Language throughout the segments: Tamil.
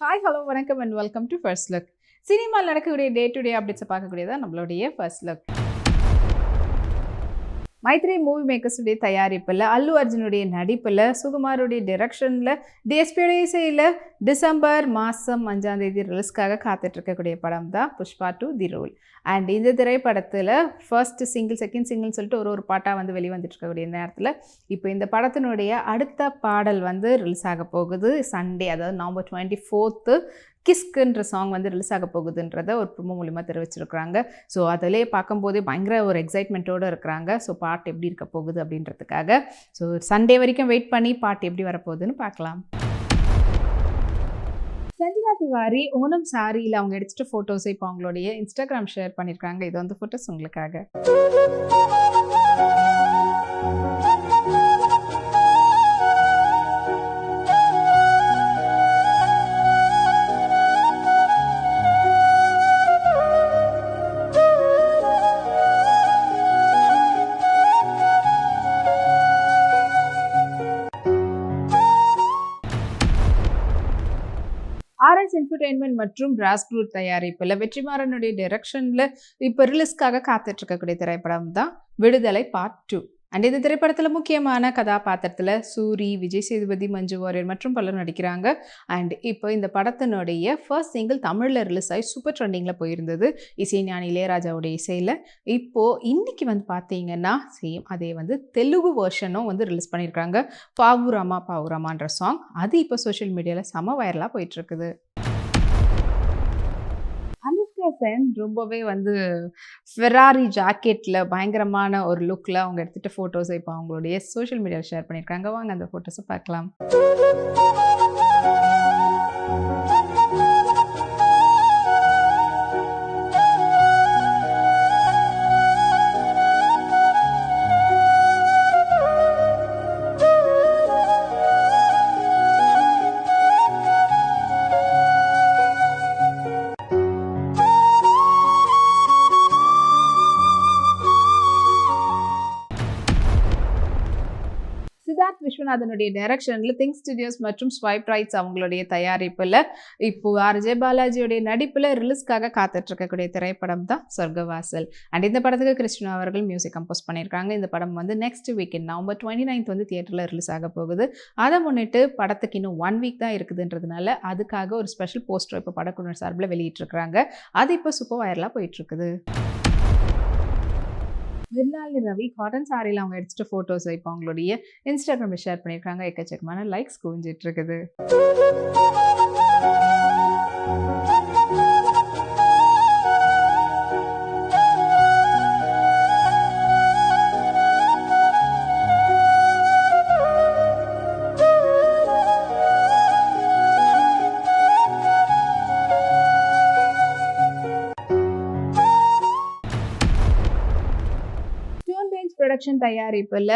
ஹாய், ஹலோ, வணக்கம் and welcome to first look. சினிமாவில் நடக்கக்கூடிய டே டு டே அப்டேட்ஸை பார்க்கக்கூடியதான் நம்மளுடைய ஃபர்ஸ்ட் லுக். மைத்ரி மூவி மேக்கர்ஸுடைய தயாரிப்பில், அல்லு அர்ஜுனுடைய நடிப்பில், சுகுமாருடைய டிரெக்ஷனில், டிஎஸ்பியோடைய இசையில் டிசம்பர் மாதம் 5ஆம் தேதி ரிலீஸ்க்காக காத்துட்டு இருக்கக்கூடிய படம் தான் புஷ்பா 2 தி ரோல். அண்ட் இந்த திரைப்படத்தில் ஃபர்ஸ்ட் சிங்கிள், செகண்ட் சிங்கிள்னு சொல்லிட்டு ஒரு பாட்டாக வந்து வெளிவந்துட்டு இருக்கக்கூடிய நேரத்தில் இப்போ இந்த படத்தினுடைய அடுத்த பாடல் வந்து ரிலீஸ் ஆக போகுது சண்டே, அதாவது நவம்பர் 24 கிஸ்க்குன்ற சாங் வந்து ரிலீஸ் ஆக போகுதுன்றத ஒரு ப்ரோமோ மூலிமா தெரிவிச்சிருக்கிறாங்க. ஸோ அதிலே பார்க்கும்போதே பயங்கர ஒரு எக்ஸைட்மெண்ட்டோடு இருக்கிறாங்க. ஸோ பாட்டு எப்படி இருக்க போகுது அப்படின்றதுக்காக. ஸோ சண்டே வரைக்கும் வெயிட் பண்ணி பாட்டு எப்படி வரப்போகுதுன்னு பார்க்கலாம். சஞ்சனா திவாரி ஓணம் சாரியில் அவங்க எடுத்துகிட்ட ஃபோட்டோஸை இப்போ அவங்களுடைய இன்ஸ்டாகிராம் ஷேர் பண்ணியிருக்காங்க. இது வந்து ஃபோட்டோஸ் உங்களுக்காக. ஆர்எஸ் என்டர்டெயின்மெண்ட் மற்றும் ராஸ்குரூட் தயாரிப்பில் வெற்றிமாறனுடைய டைரக்ஷனில் இப்போ ரிலீஸ்க்காக காத்துட்டு இருக்கக்கூடிய திரைப்படம் தான் விடுதலை பார்ட் 2. அண்ட் இந்த திரைப்படத்தில் முக்கியமான கதாபாத்திரத்தில் சூரி, விஜய் சேதுபதி, மஞ்சு வாரியர் மற்றும் பலர் நடிக்கிறாங்க. அண்ட் இப்போ இந்த படத்தினுடைய ஃபர்ஸ்ட் சிங்கிள் தமிழில் ரிலீஸ் ஆகி சூப்பர் ட்ரெண்டிங்கில் போயிருந்தது, இசைஞானி இளையராஜாவுடைய இசையில். இப்போது இன்றைக்கி வந்து பார்த்தீங்கன்னா சேம் அதே வந்து தெலுங்கு வெர்ஷனும் வந்து ரிலீஸ் பண்ணியிருக்காங்க. பாவுராமா பாவுராமான்ற சாங் அது இப்போ சோஷியல் மீடியாவில் செம வைரலாக போயிட்டுருக்குது. ரொம்பவே வந்து ஃபெராரி ஜாக்கெட்டில் பயங்கரமான ஒரு லுக்கில் அவங்க எடுத்துகிட்ட ஃபோட்டோஸை இப்போ அவங்களுடைய சோஷியல் மீடியாவில் ஷேர் பண்ணியிருக்காங்க. வாங்க அந்த ஃபோட்டோஸை பார்க்கலாம். சித்தார்த் விஸ்வநாதனுடைய டைரக்ஷனில் திங்க் ஸ்டுடியோஸ் மற்றும் ஸ்வைப் ரைட்ஸ் அவங்களுடைய தயாரிப்பில் இப்போ ஆர்ஜே பாலாஜியோடைய நடிப்பில் ரிலீஸ்க்காக காத்துட்டு இருக்கக்கூடிய திரைப்படம் தான் சொர்க்கவாசல். அண்ட் இந்த படத்துக்கு கிருஷ்ணா அவர்கள் மியூசிக் கம்போஸ் பண்ணியிருக்காங்க. இந்த படம் வந்து நெக்ஸ்ட் வீக்கெண்ட் நவம்பர் 29 வந்து தியேட்டரில் ரிலீஸ் ஆக போகுது. அதை முன்னிட்டு படத்துக்கு இன்னும் 1 வீக் தான் இருக்குதுன்றதுனால அதுக்காக ஒரு ஸ்பெஷல் போஸ்டர் இப்போ படக்குழுவினர் சார்பில் வெளியிட்டிருக்கிறாங்க. அது இப்போ சூப்பர் வைரலாக போயிட்டுருக்குது. விருந்தாளி ரவி காட்டன் சாரியில் அவங்க எடுத்துகிட்ட ஃபோட்டோஸை இப்போ அவங்களுடைய இன்ஸ்டாகிராமில் ஷேர் பண்ணியிருக்காங்க. எக்கச்சக்கமான லைக்ஸ் குவிஞ்சிட்டு இருக்குது. ப்ரொடக்ஷன் தயாரிப்பில்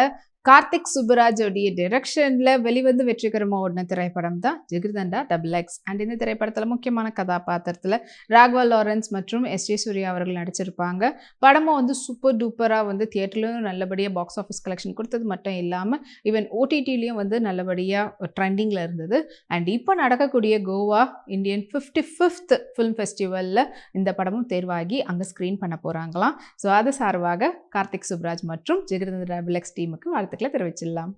கார்த்திக் சுப்புராஜோடைய டைரக்ஷனில் வெளிவந்து வெற்றிகரமாக ஓடின திரைப்படம் தான் ஜிகிர்தண்டா XX. அண்ட் இந்த திரைப்படத்தில் முக்கியமான கதாபாத்திரத்தில் ராகவா லாரன்ஸ் மற்றும் எஸ்ஜே சூர்யா அவர்கள் நடிச்சிருப்பாங்க. படமும் வந்து சூப்பர் டூப்பராக வந்து தியேட்டர்லையும் நல்லபடியாக பாக்ஸ் ஆஃபீஸ் கலெக்ஷன் கொடுத்தது மட்டும் இல்லாமல் ஈவன் OTTலையும் வந்து நல்லபடியாக ட்ரெண்டிங்கில் இருந்தது. அண்ட் இப்போ நடக்கக்கூடிய கோவா இந்தியன் 55th ஃபிலிம் ஃபெஸ்டிவலில் இந்த படமும் தேர்வாகி அங்கே ஸ்க்ரீன் பண்ண போகிறாங்களாம். ஸோ அது சார்பாக கார்த்திக் சுப்புராஜ் மற்றும் ஜிகிர்தண்டா XX டீமுக்கு வாழ்த்துக்களை தெரிவிச்சிடலாம்.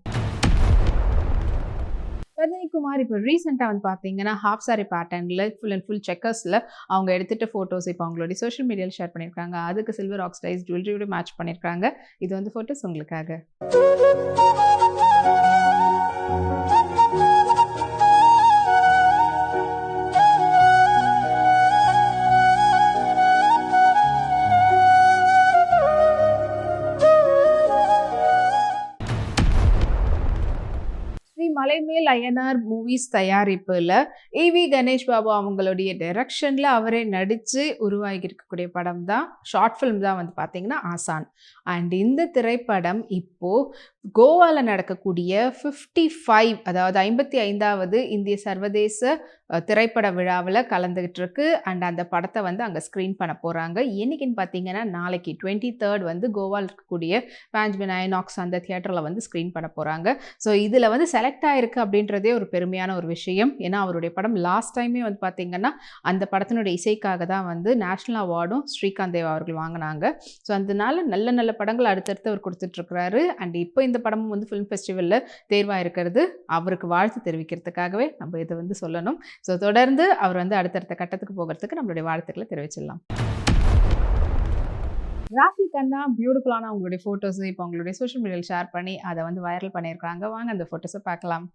ரஜினிகுமார் இப்போ ரீசெண்டாக வந்து பார்த்தீங்கன்னா ஹாஃப் சாரி பேட்டர்னில் ஃபுல் அண்ட் ஃபுல் செக்கர்ஸில் அவங்க எடுத்துகிட்ட ஃபோட்டோஸ் இப்போ அவங்களுடைய சோஷியல் மீடியாவில் ஷேர் பண்ணியிருக்காங்க. அதுக்கு சில்வர் ஆக்சைஸ் ஜுவல்லரியோட மேட்ச் பண்ணியிருக்காங்க. இது வந்து ஃபோட்டோஸ் உங்களுக்காக. மலைமேல் அய்யனார் மூவிஸ் தயாரிப்பில் ஏவி கணேஷ் பாபு அவங்களுடைய டைரக்ஷனில் அவரே நடித்து உருவாகி இருக்கக்கூடிய படம் தான், ஷார்ட் ஃபிலிம் தான் வந்து பார்த்தீங்கன்னா ஆசான். அண்ட் இந்த திரைப்படம் இப்போது கோவால நடக்கக்கூடிய 55 அதாவது 55வது இந்திய சர்வதேச திரைப்பட விழாவுல கலந்துகிட்டு இருக்கு. அண்ட் அந்த படத்த வந்து அங்க ஸ்க்ரீன் பண்ண போறாங்க. என்னைக்குன்னு பார்த்தீங்கன்னா, நாளைக்கு 23 வந்து கோவால இருக்கக்கூடிய பாஞ்ச்பின் ஐநாக்ஸ் அந்த தியேட்டர்ல வந்து ஸ்க்ரீன் பண்ண போறாங்க. ஸோ இதுல வந்து செலக்ட் ஆயிருக்கு அப்படின்றதே ஒரு பெருமையான ஒரு விஷயம். ஏன்னா, அவருடைய படம் லாஸ்ட் டைமே வந்து பார்த்தீங்கன்னா, அந்த படத்தினுடைய இசைக்காக தான் வந்து நேஷனல் அவார்டும் ஸ்ரீகாந்த் தேவா அவர்கள் வாங்குனாங்க. ஸோ அதனால நல்ல நல்ல படங்கள் அடுத்தடுத்து அவர் குடுத்துட்ருக்கிறாரு. அண்ட் இப்போ இந்த படமும் வந்து ஃபிலிம் ஃபெஸ்டிவல்ல தேர்வாயிருக்கிறது அவருக்கு வாழ்த்து தெரிவிக்கிறதுக்காகவே நம்ம இத வந்து சொல்லணும். ஸோ தொடர்ந்து அவர் வந்து அடுத்தடுத்த கட்டத்துக்கு போகறதுக்கு நம்மளுடைய வாழ்த்துக்கள தெரிவிச்சிடலாம். ராஃபி கண்ணா பியூட்டிஃபுல்லான அவங்களுடைய ஃபோட்டோஸ் இப்போ அவங்களுடைய சோஷியல் மீடியால ஷேர் பண்ணி அத வந்து வைரல் பண்ணியிருக்காங்க. வாங்க அந்த ஃபோட்டோஸ பார்க்கலாம்.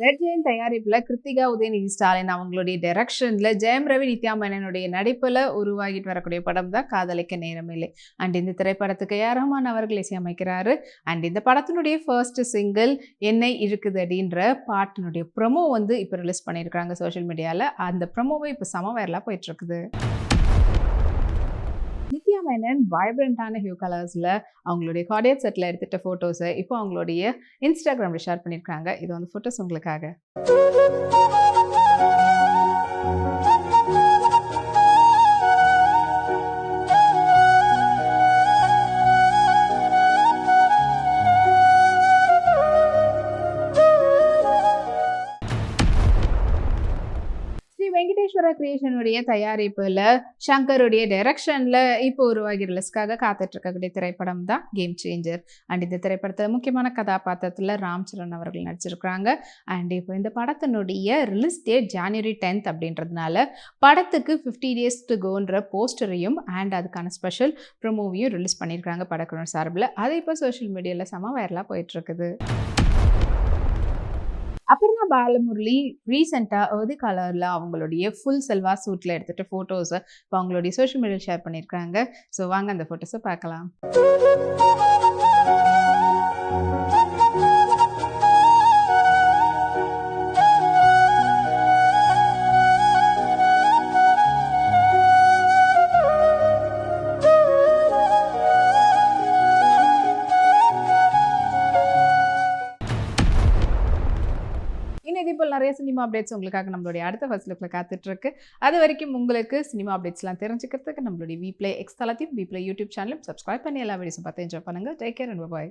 ரெட் ஜெயின் தயாரிப்புல கிருத்திகா உதயநிதி ஸ்டாலின் அவங்களுடைய டைரக்ஷன்ல ஜெயம் ரவி நித்யா மேனனுடைய நடிப்புல உருவாகிட்டு வரக்கூடிய படம் தான் காதலிக்க நேரமில்லை. அண்ட் இந்த திரைப்படத்துக்கு ஏ ஆர் ரஹ்மான் அவர்கள் இசையமைக்கிறாரு. அண்ட் இந்த படத்தினுடைய ஃபர்ஸ்ட் சிங்கிள் என்னை இருக்குது அப்படின்ற பாட்டினுடைய ப்ரொமோ வந்து இப்போ ரிலீஸ் பண்ணியிருக்காங்க சோஷியல் மீடியால. அந்த ப்ரொமோவை இப்போ செம வைரலா போயிட்டு இருக்குது. நித்யா மேனன் வைப்ரண்டான ஹியூ கலர்ஸ்ல அவங்களுடைய கார்டியட் செட்ல எடுத்துட்ட ஃபோட்டோஸை இப்போ அவங்களுடைய இன்ஸ்டாகிராம்ல ஷேர் பண்ணியிருக்காங்க. இது வந்து ஃபோட்டோஸ் உங்களுக்காக. வெங்கடேஸ்வரா கிரியேஷனுடைய தயாரிப்புல சங்கருடைய டைரக்ஷன்ல இப்போ உருவாகி ரிலீஸ்க்காக காத்துட்டு இருக்கக்கூடிய திரைப்படம் தான் கேம் சேஞ்சர். அண்ட் இந்த திரைப்படத்தில் முக்கியமான கதாபாத்திரத்தில் ராம் சரண் அவர்கள் நடிச்சிருக்கிறாங்க. அண்ட் இப்போ இந்த படத்தினுடைய ரிலீஸ் டேட் ஜனவரி 10 அப்படின்றதுனால படத்துக்கு 50 days to goன்ற போஸ்டரையும் அண்ட் அதுக்கான ஸ்பெஷல் ப்ரொமோவையும் ரிலீஸ் பண்ணியிருக்காங்க படக்குழு சார்பில். அது இப்போ சோஷியல் மீடியாவில் செம வைரலாக போயிட்டு இருக்குது. அபர்ணா பாலமுரளி ரீசெண்டாக எர்தி கலரில் அவங்களுடைய ஃபுல் செல்வா சூட்டில் எடுத்துகிட்ட ஃபோட்டோஸை இப்போ அவங்களுடைய சோஷியல் மீடியாவில் ஷேர் பண்ணியிருக்காங்க. ஸோ வாங்க அந்த ஃபோட்டோஸை பார்க்கலாம். இதே போல் நிறைய சினிமா அப்டேட்ஸ் உங்களுக்காக நம்மளுடைய அடுத்த ஃபர்ஸ்ட் லுக்கில் காத்துட்ருக்கு. அது வரைக்கும் உங்களுக்கு சினிமா அப்டேட்ஸ்லாம் தெரிஞ்சுக்கிறதுக்கு நம்மளுடைய வீப்ளே எக்ஸ் தளத்தையும் வீப்ளே யூடியூப் சேனலும் சப்ஸ்கிரைப் பண்ணி எல்லா வீடியோஸும் பார்த்து என்ஜாய் பண்ணுங்கள். Take care and bye.